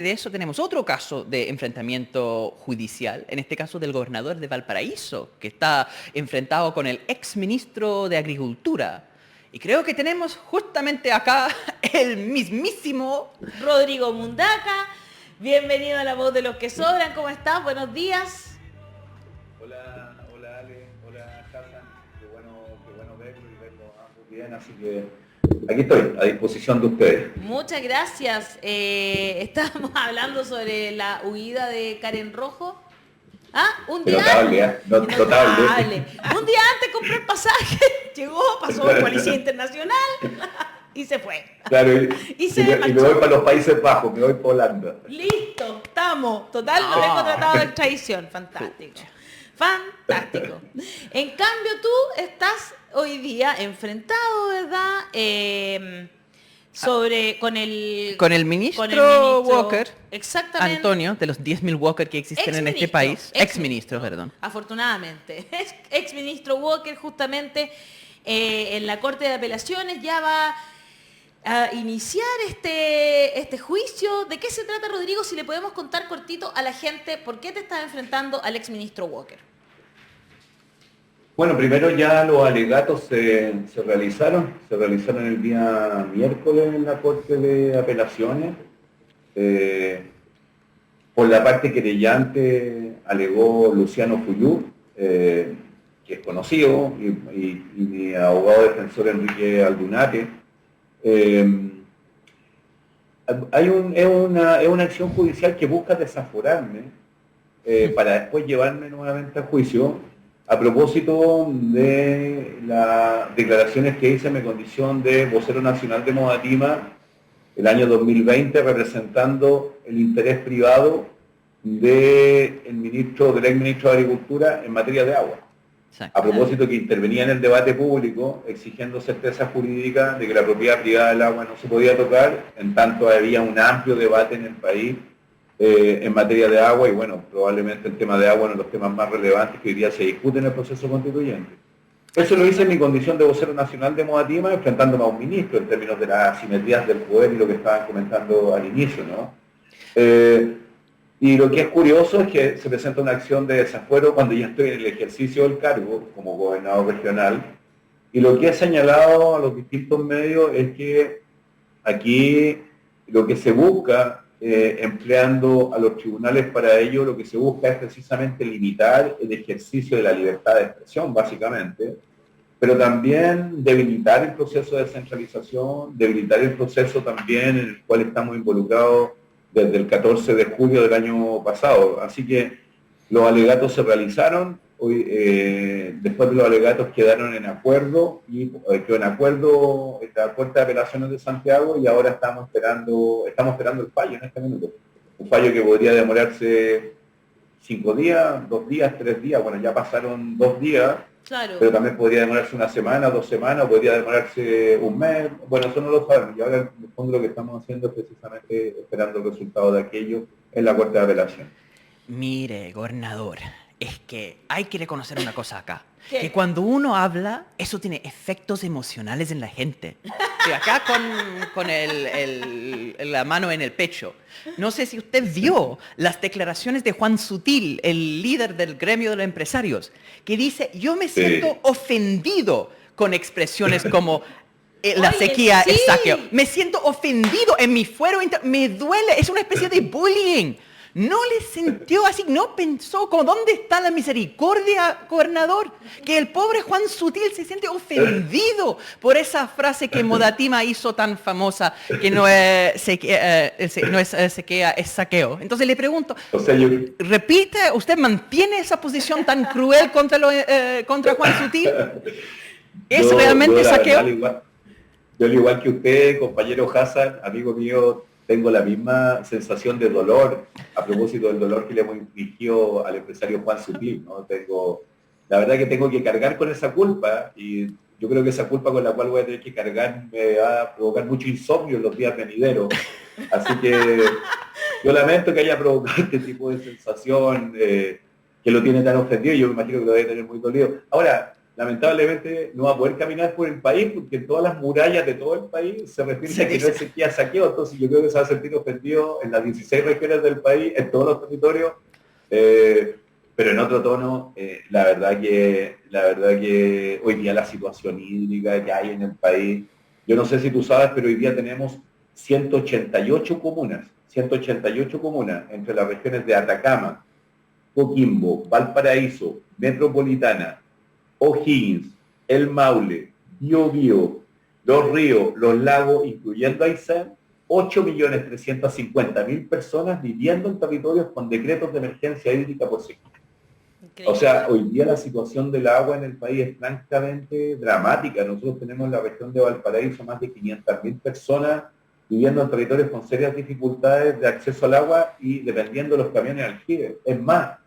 de eso tenemos otro caso de enfrentamiento judicial, en este caso del gobernador de Valparaíso, que está enfrentado con el ex ministro de Agricultura. Y creo que tenemos justamente acá el mismísimo Rodrigo Mundaca. Bienvenido a La Voz de los que Sobran. ¿Cómo estás? Buenos días. Hola, hola Ale, hola Hassan, qué bueno verlo y verlo ambos bien, así que aquí estoy, a disposición de ustedes. Muchas gracias. Estábamos hablando sobre la huida de Karen Rojo. ¿Ah? Un día Notable, antes. notable. Notable. Un día antes compré el pasaje, llegó, pasó por Policía Internacional y se fue. Claro, Y me voy para los Países Bajos, me voy para Holanda. Listo, estamos. Total, no tengo tratado de extradición. Fantástico. Fantástico. En cambio, tú estás hoy día enfrentado, ¿verdad? Con el ministro Walker, exactamente. Antonio, de los 10.000 Walker que existen en este país. Ex-ministro, perdón. Afortunadamente. Ex-ministro Walker, justamente, en la Corte de Apelaciones ya va a iniciar este juicio. ¿De qué se trata, Rodrigo? Si le podemos contar cortito a la gente por qué te estás enfrentando al exministro Walker. Bueno, primero ya los alegatos se realizaron el día miércoles en la Corte de Apelaciones. Por la parte querellante alegó Luciano Fuyú, que es conocido, y mi abogado defensor Enrique Aldunate. Es una acción judicial que busca desaforarme para después llevarme nuevamente a juicio a propósito de las declaraciones que hice en mi condición de vocero nacional de Modatima el año 2020, representando el interés privado del ex ministro de Agricultura en materia de agua. A propósito que intervenía en el debate público exigiendo certeza jurídica de que la propiedad privada del agua no se podía tocar, en tanto había un amplio debate en el país en materia de agua, y bueno, probablemente el tema de agua es uno de los temas más relevantes que hoy día se discute en el proceso constituyente. Eso lo hice en mi condición de vocero nacional de Modatima, enfrentándome a un ministro en términos de las asimetrías del poder y lo que estaban comentando al inicio, ¿no? Y lo que es curioso es que se presenta una acción de desafuero cuando ya estoy en el ejercicio del cargo como gobernador regional, y lo que he señalado a los distintos medios es que aquí lo que se busca, empleando a los tribunales para ello, lo que se busca es precisamente limitar el ejercicio de la libertad de expresión, básicamente, pero también debilitar el proceso de descentralización, debilitar el proceso también en el cual estamos involucrados desde el 14 de julio del año pasado. Así que los alegatos se realizaron, hoy, después de los alegatos quedaron en acuerdo, y quedó en acuerdo la Corte de Apelaciones de Santiago, y ahora estamos esperando el fallo en este minuto. Un fallo que podría demorarse 5 días, 2 días, 3 días, bueno, ya pasaron 2 días, claro. Pero también podría demorarse una semana, 2 semanas, podría demorarse un mes, bueno, eso no lo sabemos, y ahora en el fondo lo que estamos haciendo es precisamente esperando el resultado de aquello en la Corte de Apelaciones. Mire, gobernador, es que hay que reconocer una cosa acá. ¿Qué? Que cuando uno habla, eso tiene efectos emocionales en la gente. Sí, acá con la mano en el pecho. No sé si usted vio las declaraciones de Juan Sutil, el líder del gremio de los empresarios, que dice, yo me siento ofendido con expresiones como la sequía es saqueo. Me siento ofendido en mi fuero interno, me duele, es una especie de bullying. No le sintió así, no pensó como ¿dónde está la misericordia, gobernador? Que el pobre Juan Sutil se siente ofendido por esa frase que Modatima hizo tan famosa, que no es sequía, es saqueo. Entonces le pregunto, o sea, ¿repite, usted mantiene esa posición tan cruel contra Juan Sutil? ¿Es realmente saqueo? Yo al igual que usted, compañero Hassan, amigo mío, tengo la misma sensación de dolor a propósito del dolor que le hemos infligido al empresario Juan Sutil, ¿no? La verdad que tengo que cargar con esa culpa, y yo creo que esa culpa con la cual voy a tener que cargar me va a provocar mucho insomnio en los días venideros. Así que yo lamento que haya provocado este tipo de sensación, que lo tiene tan ofendido, y yo me imagino que lo debe tener muy dolido. Ahora, lamentablemente no va a poder caminar por el país porque en todas las murallas de todo el país se refiere a que no es sequía saqueo, entonces yo creo que se va a sentir ofendido en las 16 regiones del país, en todos los territorios, pero en otro tono, la verdad que hoy día la situación hídrica que hay en el país, yo no sé si tú sabes, pero hoy día tenemos 188 comunas entre las regiones de Atacama, Coquimbo, Valparaíso, Metropolitana, O'Higgins, El Maule, Biobío, Los Ríos, Los Lagos, incluyendo Aysén, 8.350.000 personas viviendo en territorios con decretos de emergencia hídrica por sequía. O sea, hoy día la situación del agua en el país es francamente dramática. Nosotros tenemos en la región de Valparaíso más de 500.000 personas viviendo en territorios con serias dificultades de acceso al agua y dependiendo de los camiones de aljibe. Es más,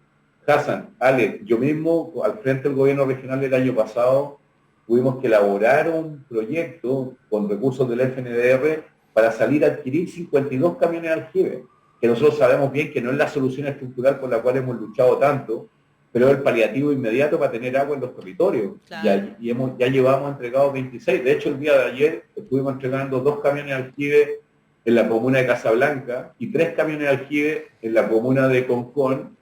Hassan, Ale, yo mismo, al frente del gobierno regional del año pasado, tuvimos que elaborar un proyecto con recursos del FNDR para salir a adquirir 52 camiones de aljibe, que nosotros sabemos bien que no es la solución estructural por la cual hemos luchado tanto, pero es el paliativo inmediato para tener agua en los territorios. Claro. Ya llevamos entregados 26. De hecho, el día de ayer estuvimos entregando 2 camiones de aljibe en la comuna de Casablanca y 3 camiones de aljibe en la comuna de Concón.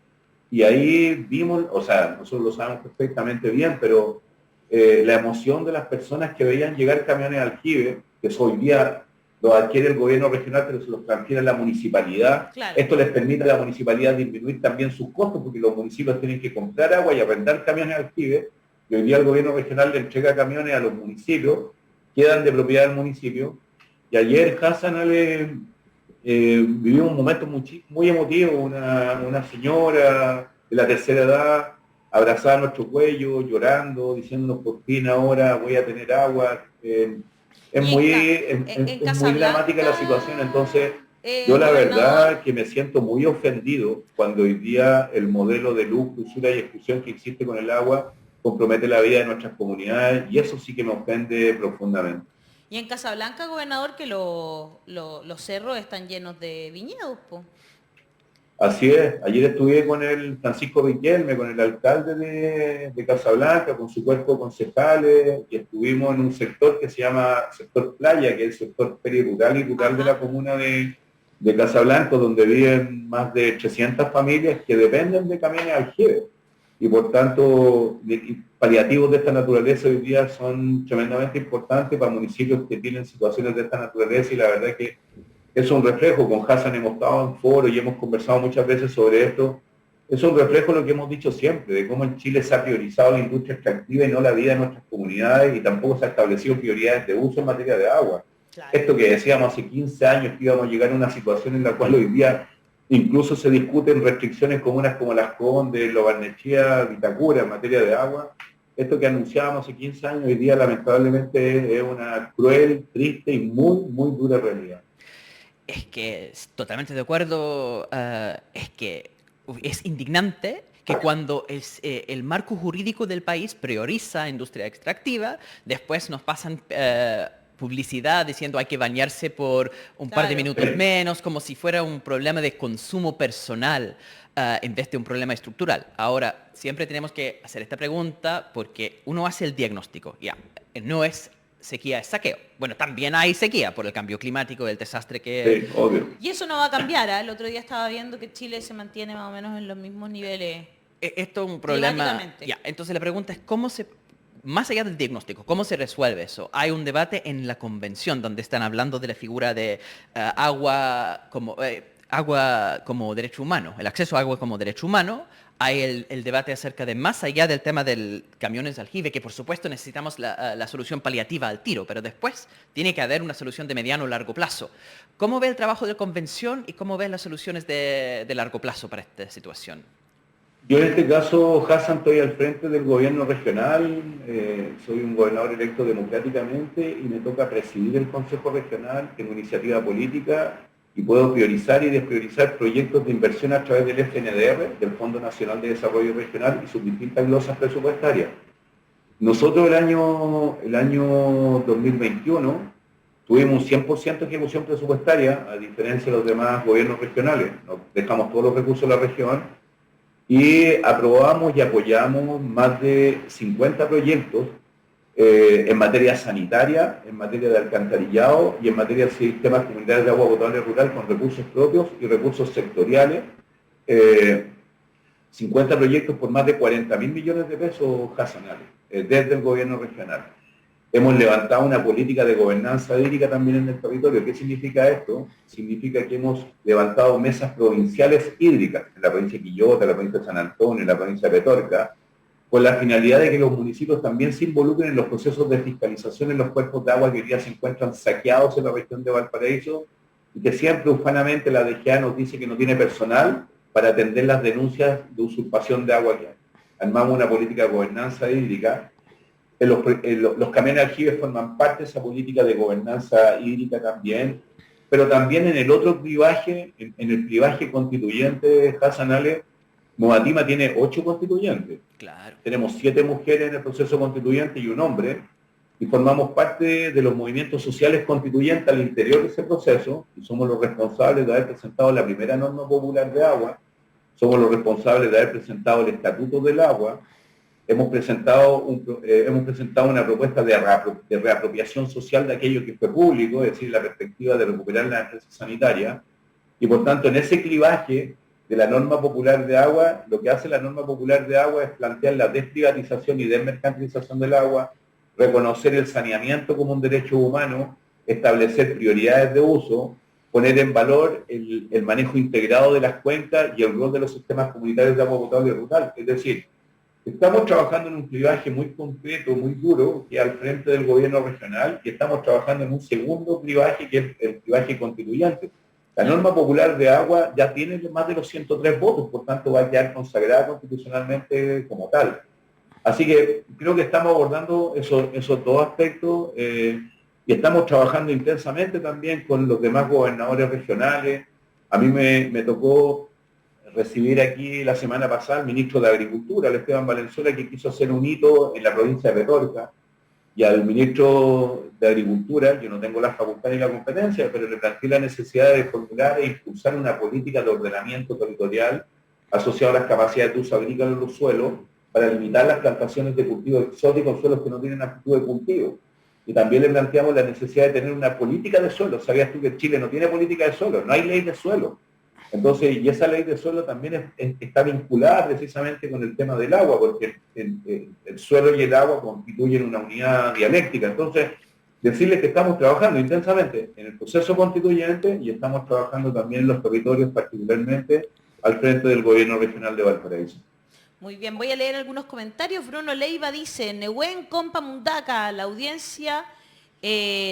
Y ahí vimos, o sea, nosotros lo sabemos perfectamente bien, pero la emoción de las personas que veían llegar camiones de aljibe, que hoy día los adquiere el gobierno regional, pero se los transfiere la municipalidad. Claro. Esto les permite a la municipalidad disminuir también sus costos, porque los municipios tienen que comprar agua y arrendar camiones de aljibe, y hoy día el gobierno regional le entrega camiones a los municipios, quedan de propiedad del municipio. Y ayer Hassan vivió un momento muy emotivo, una señora de la tercera edad abrazada a nuestro cuello, llorando, diciéndonos por fin ahora voy a tener agua. Es muy dramática la situación, entonces yo la verdad que me siento muy ofendido cuando hoy día el modelo de lucro, usura y exclusión que existe con el agua compromete la vida de nuestras comunidades y eso sí que me ofende profundamente. Y en Casablanca, gobernador, que los cerros están llenos de viñedos, po. Así es, ayer estuve con el Francisco Riquelme, con el alcalde de Casablanca, con su cuerpo de concejales, y estuvimos en un sector que se llama sector playa, que es el sector perirural y rural de la comuna de Casablanca, donde viven más de 300 familias que dependen de camiones de aljibe. Y por tanto, paliativos de esta naturaleza hoy día son tremendamente importantes para municipios que tienen situaciones de esta naturaleza y la verdad es que es un reflejo, con Hassan hemos estado en foro y hemos conversado muchas veces sobre esto, es un reflejo de lo que hemos dicho siempre, de cómo en Chile se ha priorizado la industria extractiva y no la vida de nuestras comunidades y tampoco se ha establecido prioridades de uso en materia de agua. Claro. Esto que decíamos hace 15 años que íbamos a llegar a una situación en la cual hoy día incluso se discuten restricciones comunas como las Condes, Lo Barnechea, Vitacura en materia de agua. Esto que anunciábamos hace 15 años hoy día lamentablemente es una cruel, triste y muy, muy dura realidad. Es que, totalmente de acuerdo, es que es indignante que cuando el marco jurídico del país prioriza industria extractiva, después nos pasan publicidad diciendo hay que bañarse por un par de minutos menos, como si fuera un problema de consumo personal en vez de un problema estructural. Ahora, siempre tenemos que hacer esta pregunta porque uno hace el diagnóstico, no es sequía, es saqueo. Bueno, también hay sequía por el cambio climático, el desastre que... Sí, obvio. Y eso no va a cambiar, ¿eh? El otro día estaba viendo que Chile se mantiene más o menos en los mismos niveles. Esto es un problema... Entonces la pregunta es cómo se... Más allá del diagnóstico, ¿cómo se resuelve eso? Hay un debate en la convención donde están hablando de la figura de agua como derecho humano, el acceso a agua como derecho humano. Hay el debate acerca de más allá del tema del camiones de aljibe, que por supuesto necesitamos la solución paliativa al tiro, pero después tiene que haber una solución de mediano o largo plazo. ¿Cómo ve el trabajo de convención y cómo ve las soluciones de largo plazo para esta situación? Yo en este caso, Hassan, estoy al frente del gobierno regional, soy un gobernador electo democráticamente y me toca presidir el Consejo Regional en iniciativa política y puedo priorizar y despriorizar proyectos de inversión a través del FNDR, del Fondo Nacional de Desarrollo Regional y sus distintas glosas presupuestarias. Nosotros el año 2021 tuvimos un 100% de ejecución presupuestaria, a diferencia de los demás gobiernos regionales. Nos dejamos todos los recursos de la región y aprobamos y apoyamos más de 50 proyectos en materia sanitaria, en materia de alcantarillado y en materia de sistemas comunitarios de agua potable rural con recursos propios y recursos sectoriales. 50 proyectos por más de 40.000 millones de pesos, Hassanales, desde el gobierno regional. Hemos levantado una política de gobernanza hídrica también en el territorio. ¿Qué significa esto? Significa que hemos levantado mesas provinciales hídricas en la provincia de Quillota, en la provincia de San Antonio, en la provincia de Petorca, con la finalidad de que los municipios también se involucren en los procesos de fiscalización en los cuerpos de agua que hoy día se encuentran saqueados en la región de Valparaíso y que siempre ufanamente la DGA nos dice que no tiene personal para atender las denuncias de usurpación de agua que hay. Armamos una política de gobernanza hídrica. Los camiones aljibes forman parte de esa política de gobernanza hídrica también, pero también en el otro clivaje, en el clivaje constituyente, Hassanales, Moatima tiene 8 constituyentes. Claro. Tenemos 7 mujeres en el proceso constituyente y un hombre, y formamos parte de los movimientos sociales constituyentes al interior de ese proceso, y somos los responsables de haber presentado la primera norma popular de agua, somos los responsables de haber presentado el Estatuto del Agua, hemos presentado una propuesta de reapropiación social de aquello que fue público, es decir, la perspectiva de recuperar la empresa sanitaria, y por tanto en ese clivaje de la norma popular de agua, lo que hace la norma popular de agua es plantear la desprivatización y desmercantilización del agua, reconocer el saneamiento como un derecho humano, establecer prioridades de uso, poner en valor el manejo integrado de las cuencas y el rol de los sistemas comunitarios de agua potable rural. Es decir, estamos trabajando en un clivaje muy concreto, muy duro, que es al frente del gobierno regional, y estamos trabajando en un segundo clivaje, que es el clivaje constituyente. La norma popular de agua ya tiene más de los 103 votos, por tanto va a quedar consagrada constitucionalmente como tal. Así que creo que estamos abordando esos dos aspectos y estamos trabajando intensamente también con los demás gobernadores regionales. A mí me tocó recibir aquí la semana pasada al ministro de Agricultura, el Esteban Valenzuela, que quiso hacer un hito en la provincia de Petorca, y al ministro de Agricultura, yo no tengo la facultad ni la competencia, pero le planteé la necesidad de formular e impulsar una política de ordenamiento territorial asociada a las capacidades de uso agrícola en los suelos para limitar las plantaciones de cultivos exóticos en suelos que no tienen aptitud de cultivo. Y también le planteamos la necesidad de tener una política de suelo. ¿Sabías tú que Chile no tiene política de suelo? No hay ley de suelo. Entonces, y esa ley de suelo también está vinculada precisamente con el tema del agua, porque el suelo y el agua constituyen una unidad dialéctica. Entonces, decirles que estamos trabajando intensamente en el proceso constituyente y estamos trabajando también en los territorios, particularmente al frente del gobierno regional de Valparaíso. Muy bien, voy a leer algunos comentarios. Bruno Leiva dice, Nehuen Compa Mundaca, la audiencia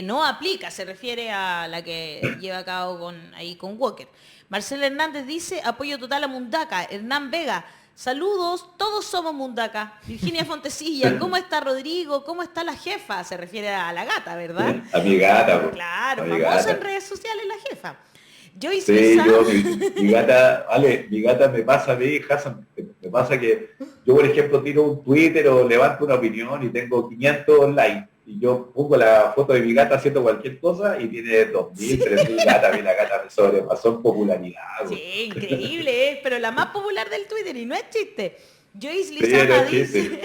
no aplica, se refiere a la que lleva a cabo con Walker. Marcela Hernández dice, apoyo total a Mundaca. Hernán Vega, saludos, todos somos Mundaca. Virginia Fontecilla, ¿cómo está Rodrigo? ¿Cómo está la jefa? Se refiere a la gata, ¿verdad? A mi gata. Claro, mi famosa gata. En redes sociales la jefa. Joyce Sí, Lizán. mi gata me pasa a mí, Hassan, me pasa que yo, por ejemplo, tiro un Twitter o levanto una opinión y tengo 500 likes. Y yo pongo la foto de mi gata haciendo cualquier cosa y tiene 2.000, 3.000 gatas. A mí la gata me sobrepasó en popularidad. Sí, increíble, pero la más popular del Twitter y no es chiste. Joyce Lizana dice,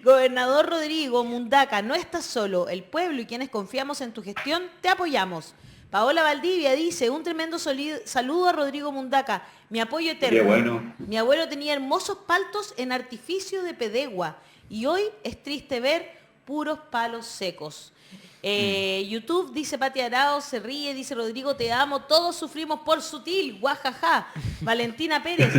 Gobernador Rodrigo Mundaca, no estás solo, el pueblo y quienes confiamos en tu gestión, te apoyamos. Paola Valdivia dice, un tremendo saludo a Rodrigo Mundaca, mi apoyo eterno. Qué bueno. Mi abuelo tenía hermosos paltos en artificio de pedegua y hoy es triste ver puros palos secos. YouTube dice Pati Arao, se ríe, dice Rodrigo, te amo, todos sufrimos por Sutil, guajaja. Valentina Pérez,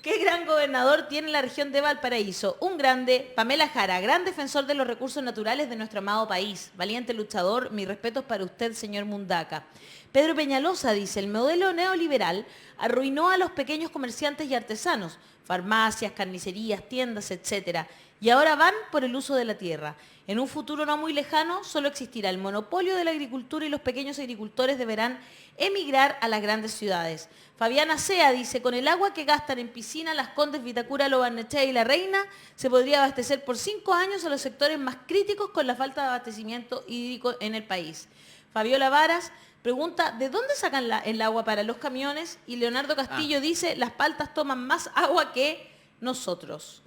qué gran gobernador tiene la región de Valparaíso, un grande. Pamela Jara, gran defensor de los recursos naturales de nuestro amado país, valiente luchador, mis respetos para usted, señor Mundaca. Pedro Peñalosa dice, el modelo neoliberal arruinó a los pequeños comerciantes y artesanos, farmacias, carnicerías, tiendas, etc. Y ahora van por el uso de la tierra. En un futuro no muy lejano, solo existirá el monopolio de la agricultura y los pequeños agricultores deberán emigrar a las grandes ciudades. Fabiana Sea dice, con el agua que gastan en piscina Las Condes, Vitacura, Lo Barnechea y La Reina, se podría abastecer por 5 años a los sectores más críticos con la falta de abastecimiento hídrico en el país. Fabiola Varas pregunta, ¿de dónde sacan el agua para los camiones? Y Leonardo Castillo dice, las paltas toman más agua que nosotros?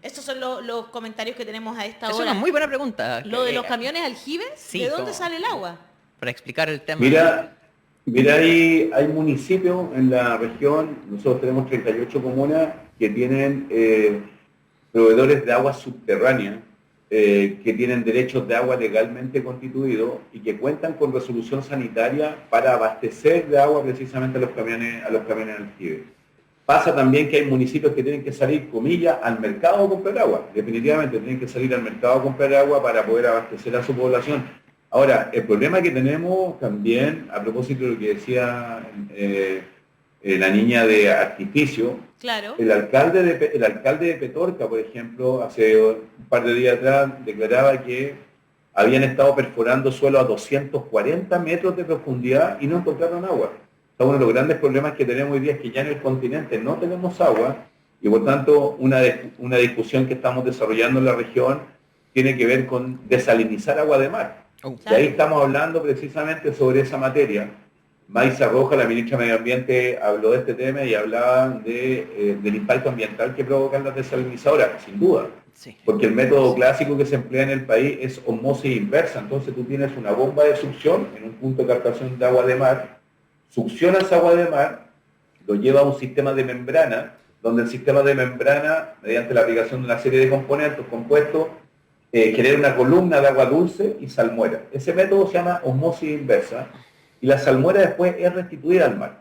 Estos son los comentarios que tenemos a esta Es hora. una muy buena pregunta. Lo de los camiones aljibes, Sí, ¿de dónde como- sale el agua? Para explicar el tema. Mira, hay municipios en la región, nosotros tenemos 38 comunas que tienen proveedores de agua subterránea, que tienen derechos de agua legalmente constituidos y que cuentan con resolución sanitaria para abastecer de agua precisamente a los camiones aljibes. Pasa también que hay municipios que tienen que salir, comillas, al mercado a comprar agua. Definitivamente tienen que salir al mercado a comprar agua para poder abastecer a su población. Ahora, el problema que tenemos también, a propósito de lo que decía la niña de Artificio, Claro. el alcalde de Petorca, por ejemplo, hace un par de días atrás declaraba que habían estado perforando suelo a 240 metros de profundidad y no encontraron agua. O sea, uno de los grandes problemas que tenemos hoy día es que ya en el continente no tenemos agua y por tanto una discusión que estamos desarrollando en la región tiene que ver con desalinizar agua de mar. Y ahí estamos hablando precisamente sobre esa materia. Maisa Roja, la ministra de Medio Ambiente, habló de este tema y hablaba del impacto ambiental que provocan las desalinizadoras, sin duda. Sí. Porque el método clásico que se emplea en el país es osmosis inversa. Entonces tú tienes una bomba de succión en un punto de captación de agua de mar, succionas agua de mar, lo lleva a un sistema de membrana, donde el sistema de membrana, mediante la aplicación de una serie de componentes, compuestos, genera una columna de agua dulce y salmuera. Ese método se llama osmosis inversa y la salmuera después es restituida al mar.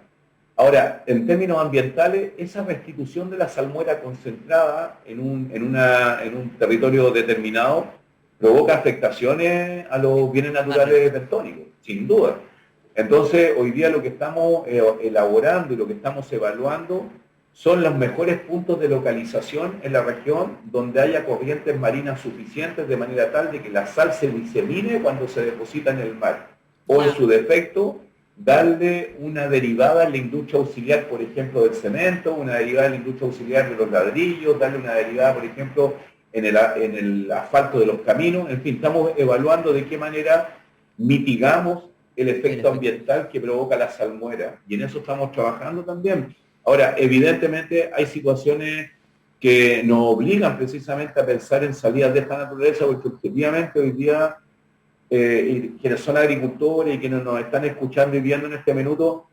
Ahora, en términos ambientales, esa restitución de la salmuera concentrada en un territorio determinado provoca afectaciones a los bienes naturales bentónicos, sin duda. Entonces, hoy día lo que estamos elaborando y lo que estamos evaluando son los mejores puntos de localización en la región donde haya corrientes marinas suficientes de manera tal de que la sal se disemine cuando se deposita en el mar. O en su defecto, darle una derivada en la industria auxiliar, por ejemplo, del cemento, una derivada en la industria auxiliar de los ladrillos, darle una derivada, por ejemplo, en el asfalto de los caminos. En fin, estamos evaluando de qué manera mitigamos el efecto ambiental que provoca la salmuera. Y en eso estamos trabajando también. Ahora, evidentemente hay situaciones que nos obligan precisamente a pensar en salidas de esta naturaleza, porque objetivamente hoy día, quienes son agricultores y quienes nos están escuchando y viendo en este minuto,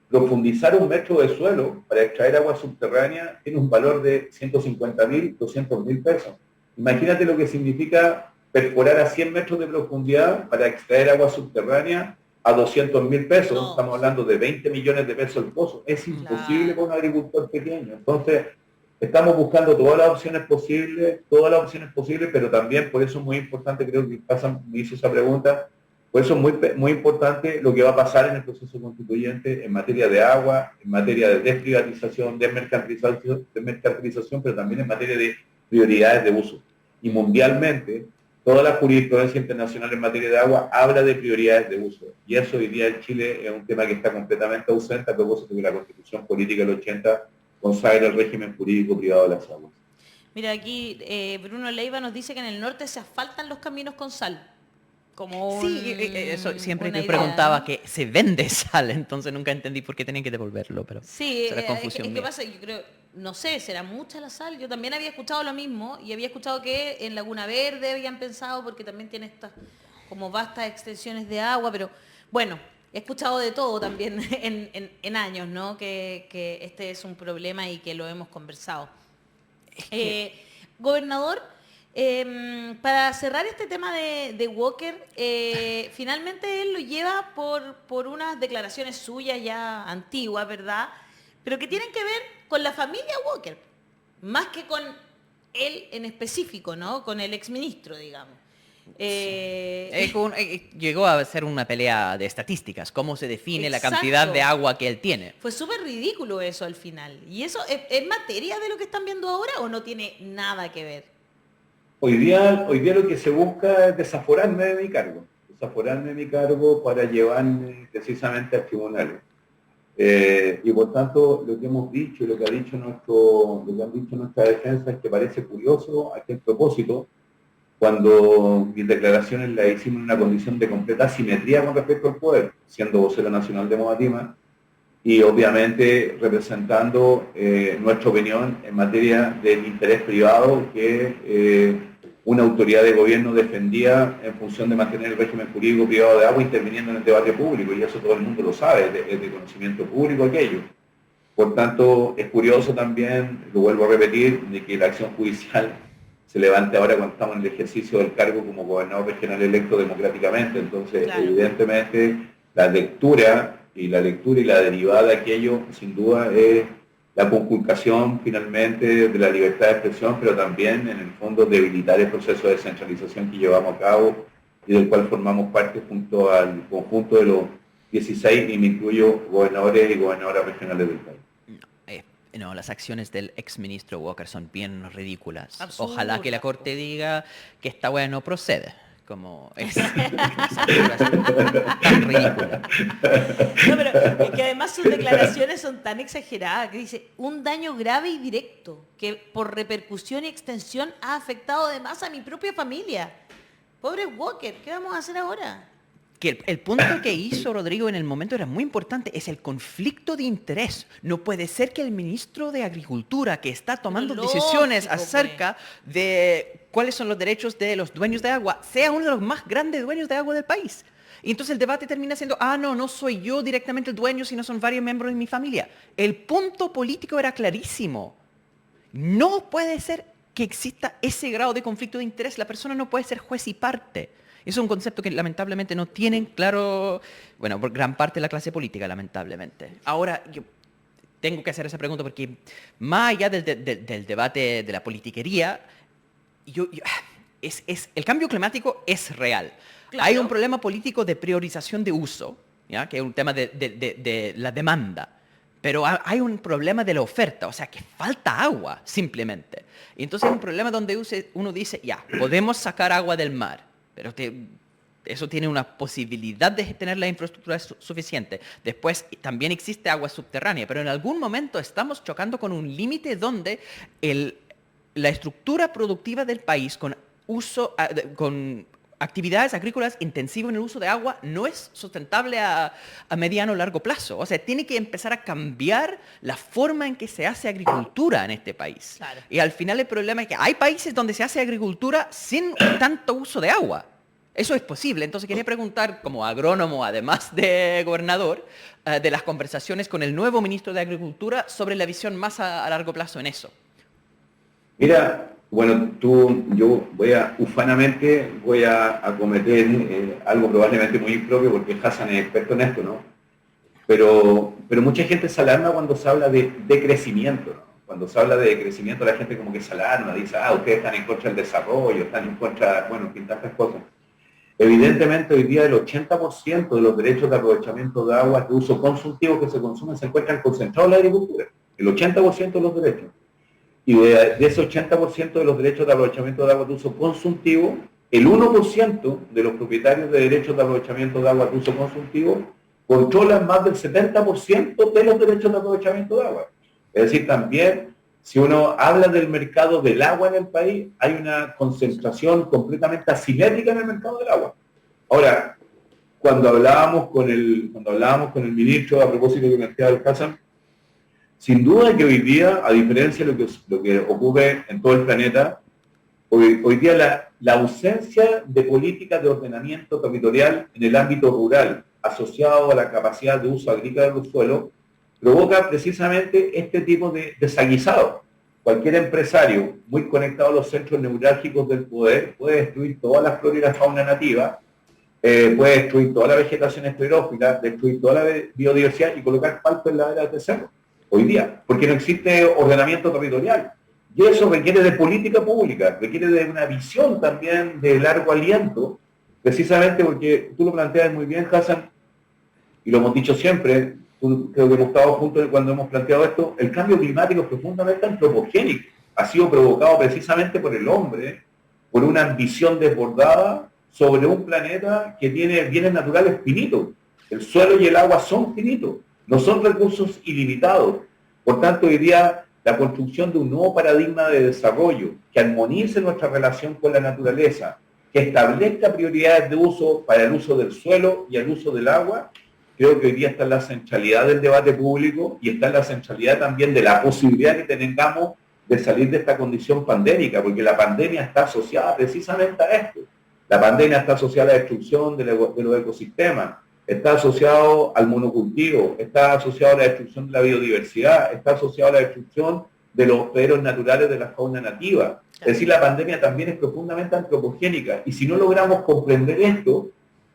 profundizar un metro de suelo para extraer agua subterránea tiene un valor de 150.000, 200.000 pesos. Imagínate lo que significa perforar a 100 metros de profundidad para extraer agua subterránea a 200.000 pesos. No. Estamos hablando de 20 millones de pesos el pozo. Es imposible para un agricultor pequeño. Entonces, estamos buscando todas las opciones posibles, pero también, por eso es muy importante, creo que me hizo esa pregunta, por eso es muy importante lo que va a pasar en el proceso constituyente en materia de agua, en materia de desprivatización, desmercantilización, pero también en materia de prioridades de uso. Y mundialmente, toda la jurisprudencia internacional en materia de agua habla de prioridades de uso. Y eso hoy día en Chile es un tema que está completamente ausente a propósito de que la Constitución Política del 80 consagra el régimen jurídico privado de las aguas. Mira, aquí Bruno Leiva nos dice que en el norte se asfaltan los caminos con sal. Como Sí, eso siempre una me idea, preguntaba ¿no? que se vende sal, entonces nunca entendí por qué tenían que devolverlo, pero Sí, será confusión es que mía. pasa, yo creo, no sé, será mucha la sal. Yo también había escuchado lo mismo y había escuchado que en Laguna Verde habían pensado, porque también tiene estas como vastas extensiones de agua, pero bueno, he escuchado de todo también en años, ¿no? Que este es un problema y que lo hemos conversado. Gobernador, para cerrar este tema de Walker, finalmente él lo lleva por unas declaraciones suyas ya antiguas, ¿verdad? Pero que tienen que ver con la familia Walker, más que con él en específico, ¿no? Con el exministro, digamos. Llegó a ser una pelea de estadísticas, cómo se define la Exacto. cantidad de agua que él tiene. Fue súper ridículo eso al final. ¿Y eso es materia de lo que están viendo ahora o no tiene nada que ver? Hoy día lo que se busca es desaforarme de mi cargo para llevarme precisamente al tribunal. Y por tanto, lo que hemos dicho y lo que han dicho nuestra defensa es que parece curioso a aquel propósito, cuando mis declaraciones las hicimos en una condición de completa asimetría con respecto al poder, siendo vocero nacional de Modatima, y obviamente representando nuestra opinión en materia del interés privado que una autoridad de gobierno defendía en función de mantener el régimen jurídico privado de agua interviniendo en el debate público, y eso todo el mundo lo sabe, es de conocimiento público aquello. Por tanto, es curioso también, lo vuelvo a repetir, de que la acción judicial se levante ahora cuando estamos en el ejercicio del cargo como gobernador regional electo democráticamente. Entonces, claro, evidentemente, la lectura y la derivada de aquello, sin duda, es la conculcación finalmente de la libertad de expresión, pero también, en el fondo, debilitar el proceso de descentralización que llevamos a cabo y del cual formamos parte junto al conjunto de los 16, y me incluyo gobernadores y gobernadoras regionales del país. No, las acciones del exministro Walker son bien ridículas. Absurdo. Ojalá que la Corte diga que esta hueá no procede. Como es tan ridícula. No, pero es que además sus declaraciones son tan exageradas, que dice, un daño grave y directo, que por repercusión y extensión ha afectado además a mi propia familia. Pobre Walker, ¿qué vamos a hacer ahora? Que el punto que hizo Rodrigo en el momento era muy importante, es el conflicto de interés. No puede ser que el ministro de Agricultura, que está tomando decisiones acerca de cuáles son los derechos de los dueños de agua, sea uno de los más grandes dueños de agua del país. Y entonces el debate termina siendo, no soy yo directamente el dueño, sino son varios miembros de mi familia. El punto político era clarísimo. No puede ser que exista ese grado de conflicto de interés. La persona no puede ser juez y parte. Eso es un concepto que lamentablemente no tienen claro, bueno, por gran parte de la clase política, lamentablemente. Ahora, yo tengo que hacer esa pregunta porque más allá del debate de la politiquería, el cambio climático es real. Claro. Hay un problema político de priorización de uso, ¿ya? Que es un tema de la demanda. Pero hay un problema de la oferta, o sea, que falta agua, simplemente. Y entonces hay un problema donde uno dice, podemos sacar agua del mar, pero eso tiene una posibilidad de tener la infraestructura suficiente. Después también existe agua subterránea, pero en algún momento estamos chocando con un límite donde la estructura productiva del país con actividades agrícolas intensivas en el uso de agua no es sustentable a mediano o largo plazo. O sea, tiene que empezar a cambiar la forma en que se hace agricultura en este país. Claro. Y al final el problema es que hay países donde se hace agricultura sin tanto uso de agua. Eso es posible. Entonces quería preguntar, como agrónomo, además de gobernador, de las conversaciones con el nuevo ministro de Agricultura sobre la visión más a largo plazo en eso. Mira, bueno, yo ufanamente voy a cometer algo probablemente muy impropio, porque Hassan es experto en esto, ¿no? Pero mucha gente se alarma cuando se habla de crecimiento, ¿no? Cuando se habla de crecimiento, la gente como que se alarma, dice, ustedes están en contra del desarrollo, están en contra, bueno, en tantas cosas. Evidentemente, hoy día el 80% de los derechos de aprovechamiento de agua de uso consultivo que se consumen se encuentran concentrados en la agricultura. El 80% de los derechos. Y de ese 80% de los derechos de aprovechamiento de agua de uso consultivo, el 1% de los propietarios de derechos de aprovechamiento de agua de uso consultivo controlan más del 70% de los derechos de aprovechamiento de agua. Es decir, también, si uno habla del mercado del agua en el país, hay una concentración completamente asimétrica en el mercado del agua. Ahora, cuando hablábamos con el ministro a propósito de lo que planteaba el Hassan, sin duda que hoy día, a diferencia de lo que ocurre en todo el planeta, hoy día la ausencia de políticas de ordenamiento territorial en el ámbito rural, asociado a la capacidad de uso agrícola de los suelos, provoca precisamente este tipo de desaguisado. Cualquier empresario muy conectado a los centros neurálgicos del poder puede destruir toda la flora y la fauna nativa, puede destruir toda la vegetación esclerófila, destruir toda la biodiversidad y colocar palto en laderas de cerro. Hoy día, porque no existe ordenamiento territorial. Y eso requiere de política pública, requiere de una visión también de largo aliento, precisamente porque tú lo planteas muy bien, Hassan, y lo hemos dicho siempre, creo que hemos estado juntos cuando hemos planteado esto, el cambio climático es profundamente antropogénico, ha sido provocado precisamente por el hombre, por una ambición desbordada sobre un planeta que tiene bienes naturales finitos. El suelo y el agua son finitos. No son recursos ilimitados. Por tanto, hoy día la construcción de un nuevo paradigma de desarrollo que armonice nuestra relación con la naturaleza, que establezca prioridades de uso para el uso del suelo y el uso del agua, creo que hoy día está en la centralidad del debate público y está en la centralidad también de la posibilidad que tengamos de salir de esta condición pandémica, porque la pandemia está asociada precisamente a esto. La pandemia está asociada a la destrucción de los ecosistemas, está asociado al monocultivo, está asociado a la destrucción de la biodiversidad, está asociado a la destrucción de los hospederos naturales de la fauna nativa. Es decir, la pandemia también es profundamente antropogénica, y si no logramos comprender esto,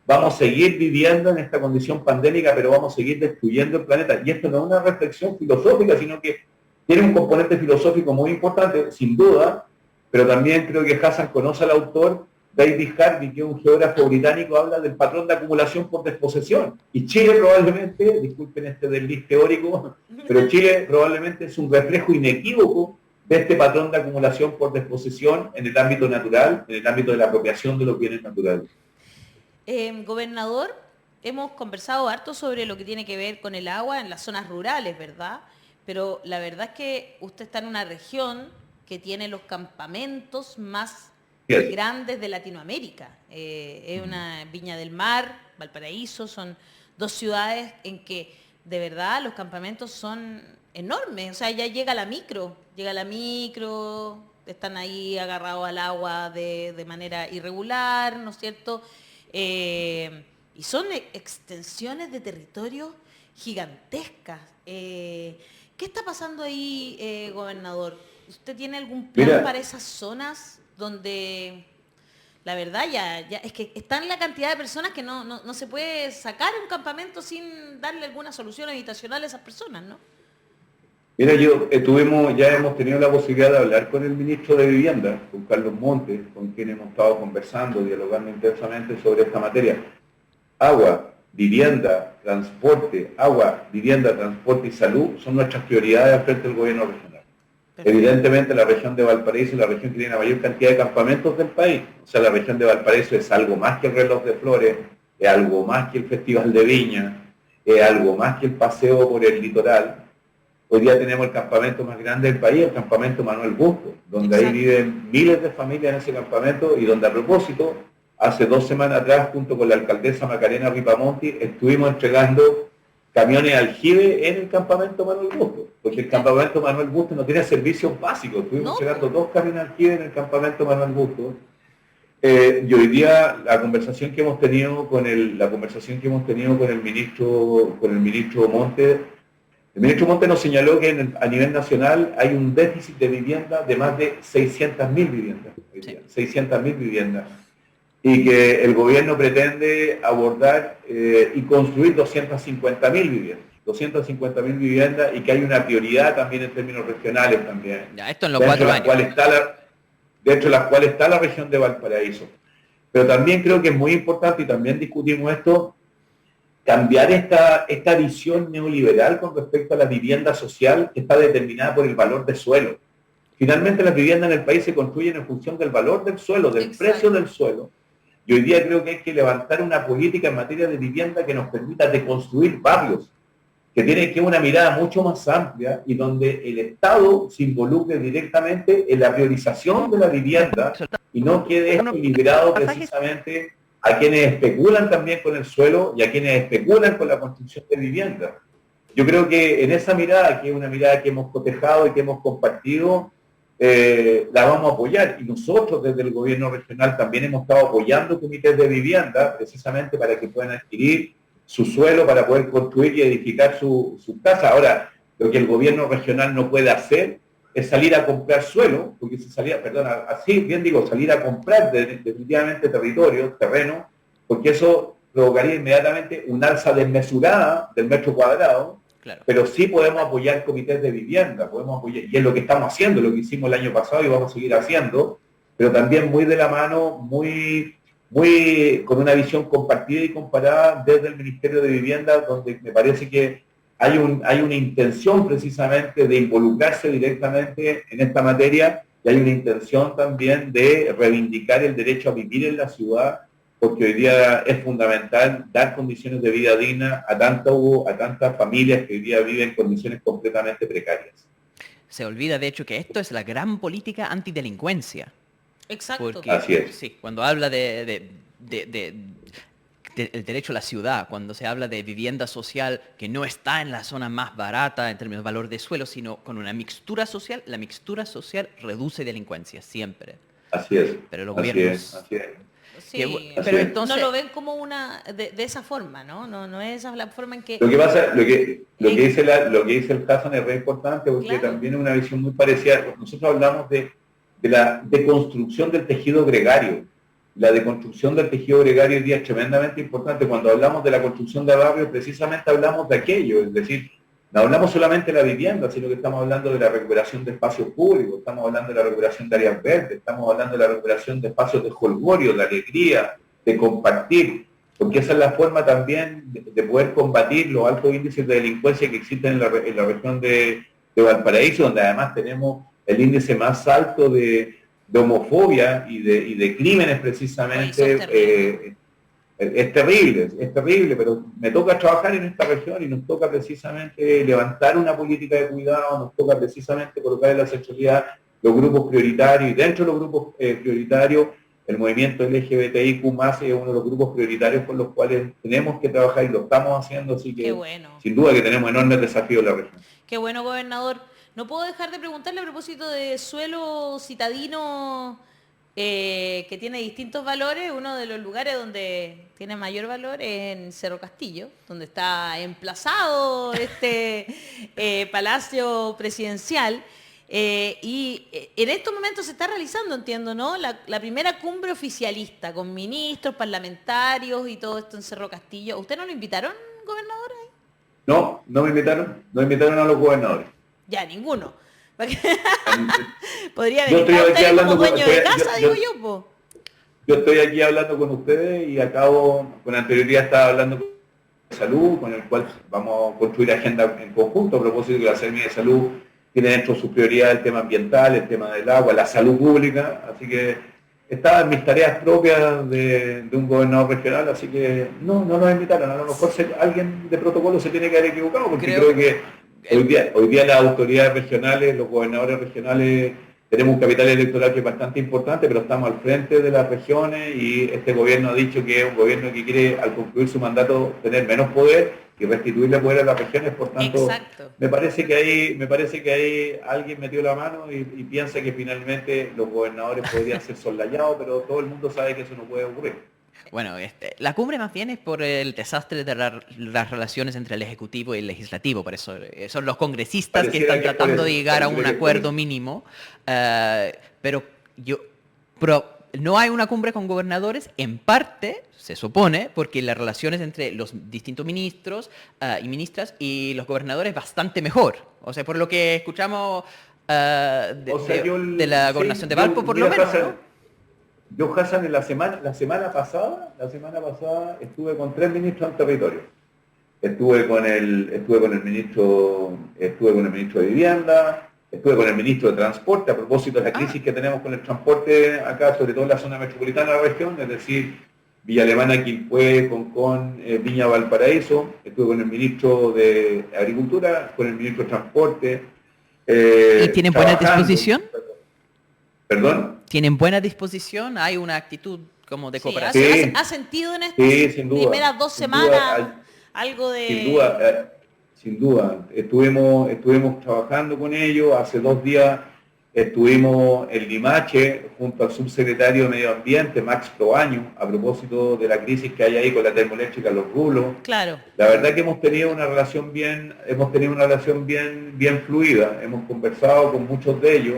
vamos a seguir viviendo en esta condición pandémica, pero vamos a seguir destruyendo el planeta. Y esto no es una reflexión filosófica, sino que tiene un componente filosófico muy importante, sin duda, pero también creo que Hassan conoce al autor. David Harvey, que es un geógrafo británico, habla del patrón de acumulación por desposesión. Y Chile probablemente, disculpen este desliz teórico, pero Chile probablemente es un reflejo inequívoco de este patrón de acumulación por desposesión en el ámbito natural, en el ámbito de la apropiación de los bienes naturales. Gobernador, hemos conversado harto sobre lo que tiene que ver con el agua en las zonas rurales, ¿verdad? Pero la verdad es que usted está en una región que tiene los campamentos más grandes de Latinoamérica. Es una Viña del Mar, Valparaíso, son dos ciudades en que de verdad los campamentos son enormes. O sea, ya llega la micro, están ahí agarrados al agua de manera irregular, ¿no es cierto? Y son extensiones de territorio gigantescas. ¿Qué está pasando ahí, gobernador? ¿Usted tiene algún plan para esas zonas donde la verdad ya es que están la cantidad de personas que no se puede sacar un campamento sin darle alguna solución habitacional a esas personas, ¿no? Mira, ya hemos tenido la posibilidad de hablar con el ministro de Vivienda, con Carlos Montes, con quien hemos estado conversando, dialogando intensamente sobre esta materia. Agua, vivienda, transporte y salud son nuestras prioridades al frente del gobierno regional. Perfecto. Evidentemente la región de Valparaíso es la región que tiene la mayor cantidad de campamentos del país. O sea, la región de Valparaíso es algo más que el reloj de flores, es algo más que el Festival de Viña, es algo más que el paseo por el litoral. Hoy día tenemos el campamento más grande del país, el campamento Manuel Bustos, donde ahí viven miles de familias en ese campamento y donde a propósito, hace 2 semanas atrás, junto con la alcaldesa Macarena Ripamonti, estuvimos entregando camiones aljibe en el campamento Manuel Bustos, porque el campamento Manuel Bustos no tiene servicios básicos. Estuvimos entregando 2 camiones aljibe en el campamento Manuel Bustos. Y hoy día la conversación que hemos tenido con el ministro Montes, el ministro Montes nos señaló que a nivel nacional hay un déficit de vivienda de más de 600.000 viviendas, sí. 600.000 viviendas, y que el gobierno pretende abordar y construir 250.000 viviendas. 250.000 viviendas, y que hay una prioridad también en términos regionales también. Ya, esto en los 4 años. Dentro de las cuales está la región de Valparaíso. Pero también creo que es muy importante, y también discutimos esto, cambiar esta visión neoliberal con respecto a la vivienda social, que está determinada por el valor del suelo. Finalmente las viviendas en el país se construyen en función del valor del suelo, del precio del suelo. Y hoy día creo que hay que levantar una política en materia de vivienda que nos permita deconstruir barrios, que tiene que una mirada mucho más amplia y donde el Estado se involucre directamente en la priorización de la vivienda y no quede esto liberado precisamente a quienes especulan también con el suelo y a quienes especulan con la construcción de viviendas. Yo creo que en esa mirada, que es una mirada que hemos cotejado y que hemos compartido, la vamos a apoyar. Y nosotros desde el gobierno regional también hemos estado apoyando comités de vivienda precisamente para que puedan adquirir su suelo para poder construir y edificar su casa. Ahora, lo que el gobierno regional no puede hacer es salir a comprar suelo, porque si salía, salir a comprar definitivamente terreno, porque eso provocaría inmediatamente un alza desmesurada del metro cuadrado. Claro. Pero sí podemos apoyar comités de vivienda, podemos apoyar, y es lo que estamos haciendo, lo que hicimos el año pasado y vamos a seguir haciendo, pero también muy de la mano, muy con una visión compartida y comparada desde el Ministerio de Vivienda, donde me parece que hay una intención precisamente de involucrarse directamente en esta materia, y hay una intención también de reivindicar el derecho a vivir en la ciudad, porque hoy día es fundamental dar condiciones de vida digna a tantas familias que hoy día viven en condiciones completamente precarias. Se olvida, de hecho, que esto es la gran política antidelincuencia. Exacto. Porque, así es. Sí, cuando habla el derecho a la ciudad, cuando se habla de vivienda social que no está en la zona más barata en términos de valor de suelo, sino con una mixtura social, la mixtura social reduce delincuencia siempre. Así es. Pero los Así gobiernos... es, así es. Sí, pero entonces... no lo ven como una de esa forma, ¿no? No es esa la forma en que... Lo que dice el Hassan es re importante porque Claro. también es una visión muy parecida. Nosotros hablamos de la deconstrucción del tejido gregario. La deconstrucción del tejido gregario hoy día es tremendamente importante. Cuando hablamos de la construcción de barrios, precisamente hablamos de aquello, es decir, no hablamos solamente de la vivienda, sino que estamos hablando de la recuperación de espacios públicos, estamos hablando de la recuperación de áreas verdes, estamos hablando de la recuperación de espacios de jolgorio, de alegría, de compartir, porque esa es la forma también de poder combatir los altos índices de delincuencia que existen en la región de Valparaíso, donde además tenemos el índice más alto de homofobia y de crímenes precisamente. Es terrible, pero me toca trabajar en esta región y nos toca precisamente levantar una política de cuidado, nos toca precisamente colocar en la centralidad los grupos prioritarios, y dentro de los grupos prioritarios, el movimiento LGBTIQ+, es uno de los grupos prioritarios con los cuales tenemos que trabajar y lo estamos haciendo, así que sin duda que tenemos enormes desafíos en la región. Qué bueno, gobernador. No puedo dejar de preguntarle a propósito de suelo citadino, que tiene distintos valores. Uno de los lugares donde tiene mayor valor es en Cerro Castillo, donde está emplazado este palacio presidencial. Y en estos momentos se está realizando, entiendo, ¿no? La primera cumbre oficialista con ministros, parlamentarios y todo esto en Cerro Castillo. ¿Usted no lo invitaron, gobernador? No me invitaron a los gobernadores. Ya, ninguno. Podría Yo haber estoy aquí estado hablando como dueño de yo- casa, yo- digo yo, po. Yo estoy aquí hablando con ustedes y acabo, con anterioridad estaba hablando con de salud, con el cual vamos a construir agenda en conjunto a propósito de que la Seremi de Salud tiene dentro de sus prioridades el tema ambiental, el tema del agua, la salud pública, así que estaba en mis tareas propias de un gobernador regional, así que no nos invitaron. A lo mejor alguien de protocolo se tiene que haber equivocado, porque creo que hoy día las autoridades regionales, los gobernadores regionales, tenemos un capital electoral que es bastante importante, pero estamos al frente de las regiones y este gobierno ha dicho que es un gobierno que quiere, al concluir su mandato, tener menos poder y restituirle poder a las regiones. Por tanto, Exacto. me parece que ahí alguien metió la mano y piensa que finalmente los gobernadores podrían ser soslayados, pero todo el mundo sabe que eso no puede ocurrir. Bueno, la cumbre más bien es por el desastre de las relaciones entre el Ejecutivo y el Legislativo, por eso son los congresistas que están tratando de llegar a un acuerdo mínimo, pero no hay una cumbre con gobernadores, en parte, se supone, porque las relaciones entre los distintos ministros y ministras y los gobernadores es bastante mejor. O sea, por lo que escuchamos de la gobernación de Valpo, por lo menos, ¿no? Yo, Hassan, la semana pasada estuve con 3 ministros del territorio. Estuve con el ministro de Vivienda, estuve con el ministro de Transporte a propósito de la crisis que tenemos con el transporte acá, sobre todo en la zona metropolitana de la región, es decir, Villa Alemana, Quilpué, Concón, Viña, Valparaíso. Estuve con el ministro de Agricultura, con el ministro de Transporte. ¿Y tienen buena disposición? ¿Perdón? ¿Tienen buena disposición? ¿Hay una actitud como de cooperación? Sí. ¿Ha sentido en estas primeras 2 semanas algo de...? Sin duda. Estuvimos trabajando con ellos. Hace 2 días estuvimos en Limache junto al subsecretario de Medio Ambiente, Max Proaño, a propósito de la crisis que hay ahí con la termoeléctrica Los Rulos. Claro. La verdad que hemos tenido una relación bien fluida. Hemos conversado con muchos de ellos.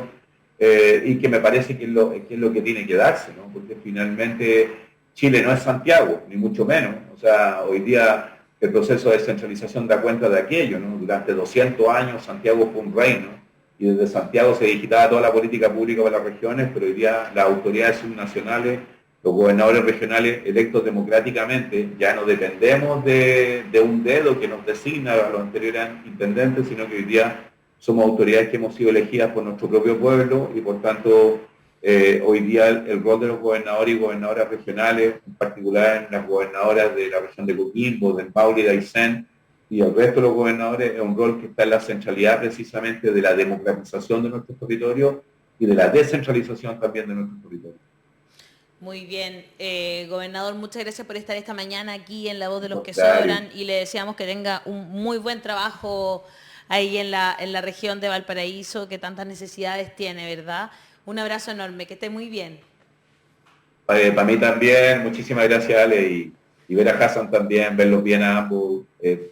Y que me parece que es lo que tiene que darse, ¿no? Porque finalmente Chile no es Santiago, ni mucho menos. O sea, hoy día el proceso de descentralización da cuenta de aquello, ¿no? Durante 200 años Santiago fue un reino y desde Santiago se digitaba toda la política pública para las regiones, pero hoy día las autoridades subnacionales, los gobernadores regionales electos democráticamente, ya no dependemos de un dedo que nos designa a los anteriores intendentes, sino que hoy día somos autoridades que hemos sido elegidas por nuestro propio pueblo y por tanto hoy día el rol de los gobernadores y gobernadoras regionales, en particular en las gobernadoras de la región de Coquimbo, de Maule y de Aysén, y el resto de los gobernadores, es un rol que está en la centralidad precisamente de la democratización de nuestros territorios y de la descentralización también de nuestros territorios. Muy bien, gobernador, muchas gracias por estar esta mañana aquí en La Voz de los que Contrario. Sobran y le deseamos que tenga un muy buen trabajo ahí en la región de Valparaíso, que tantas necesidades tiene, ¿verdad? Un abrazo enorme, que esté muy bien. Para mí también, muchísimas gracias Ale y ver a Hassan también, verlos bien a ambos.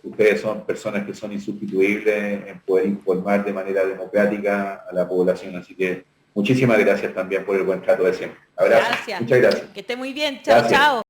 Ustedes son personas que son insustituibles en poder informar de manera democrática a la población, así que muchísimas gracias también por el buen trato de siempre. Abrazo. Gracias. Muchas gracias. Que esté muy bien. Chao, Gracias. chao.